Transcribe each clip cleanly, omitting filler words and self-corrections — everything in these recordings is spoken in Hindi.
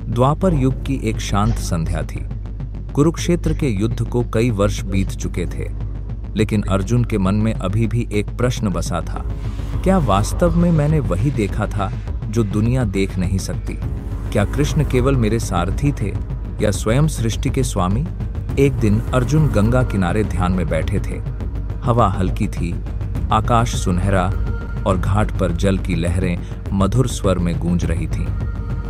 द्वापर युग की एक शांत संध्या थी। कुरुक्षेत्र के युद्ध को कई वर्ष बीत चुके थे, लेकिन अर्जुन के मन में अभी भी एक प्रश्न बसा था। क्या वास्तव में मैंने वही देखा था जो दुनिया देख नहीं सकती? क्या कृष्ण केवल मेरे सारथी थे या स्वयं सृष्टि के स्वामी? एक दिन अर्जुन गंगा किनारे ध्यान में बैठे थे। हवा हल्की थी, आकाश सुनहरा और घाट पर जल की लहरें मधुर स्वर में गूंज रही थीं।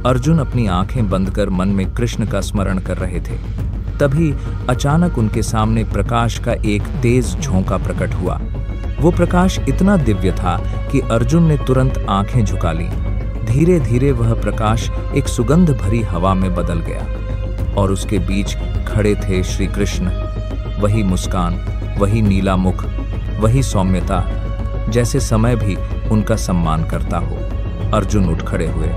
अर्जुन अपनी आंखें बंद कर मन में कृष्ण का स्मरण कर रहे थे। तभी अचानक उनके सामने प्रकाश का एक तेज झोंका प्रकट हुआ। वो प्रकाश इतना दिव्य था कि अर्जुन ने तुरंत आंखें झुका लीं। धीरे धीरे वह प्रकाश एक सुगंध भरी हवा में बदल गया और उसके बीच खड़े थे श्री कृष्ण। वही मुस्कान, वही नीला मुख, वही सौम्यता, जैसे समय भी उनका सम्मान करता हो। अर्जुन उठ खड़े हुए।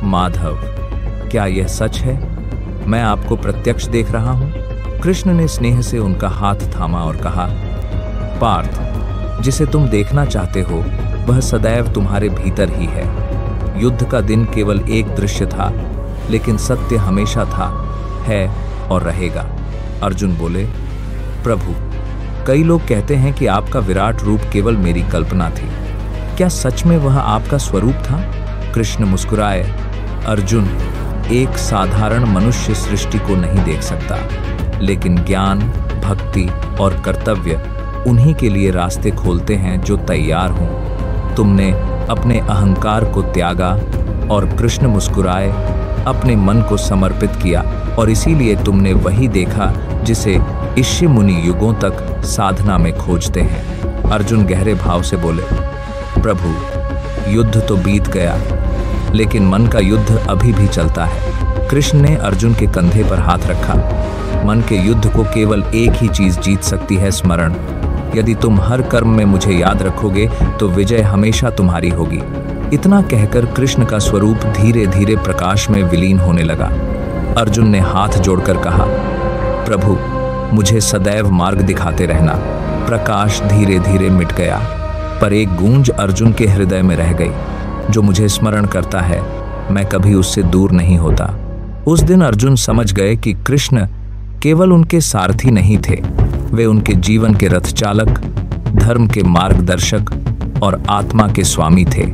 माधव, क्या यह सच है? मैं आपको प्रत्यक्ष देख रहा हूं। कृष्ण ने स्नेह से उनका हाथ थामा और कहा, पार्थ, जिसे तुम देखना चाहते हो वह सदैव तुम्हारे भीतर ही है। युद्ध का दिन केवल एक दृश्य था, लेकिन सत्य हमेशा था, है और रहेगा। अर्जुन बोले, प्रभु, कई लोग कहते हैं कि आपका विराट रूप केवल मेरी कल्पना थी। क्या सच में वह आपका स्वरूप था? कृष्ण मुस्कुराए। अर्जुन, एक साधारण मनुष्य सृष्टि को नहीं देख सकता, लेकिन ज्ञान, भक्ति और कर्तव्य उन्हीं के लिए रास्ते खोलते हैं जो तैयार हों। तुमने अपने अहंकार को त्यागा और कृष्ण मुस्कुराए, अपने मन को समर्पित किया और इसीलिए तुमने वही देखा जिसे ऋषि मुनि युगों तक साधना में खोजते हैं। अर्जुन गहरे भाव से बोले, प्रभु, युद्ध तो बीत गया, लेकिन मन का युद्ध अभी भी चलता है। कृष्ण ने अर्जुन के कंधे पर हाथ रखा। मन के युद्ध को केवल एक ही चीज जीत सकती है, स्मरण। यदि तुम हर कर्म में मुझे याद रखोगे तो विजय हमेशा तुम्हारी होगी। इतना कहकर कृष्ण का स्वरूप धीरे धीरे प्रकाश में विलीन होने लगा। अर्जुन ने हाथ जोड़कर कहा, प्रभु, मुझे सदैव मार्ग दिखाते रहना। प्रकाश धीरे धीरे मिट गया, पर एक गूंज अर्जुन के हृदय में रह गई। जो मुझे स्मरण करता है, मैं कभी उससे दूर नहीं होता। उस दिन अर्जुन समझ गए कि कृष्ण केवल उनके सारथी नहीं थे, वे उनके जीवन के रथ चालक, धर्म के मार्गदर्शक और आत्मा के स्वामी थे।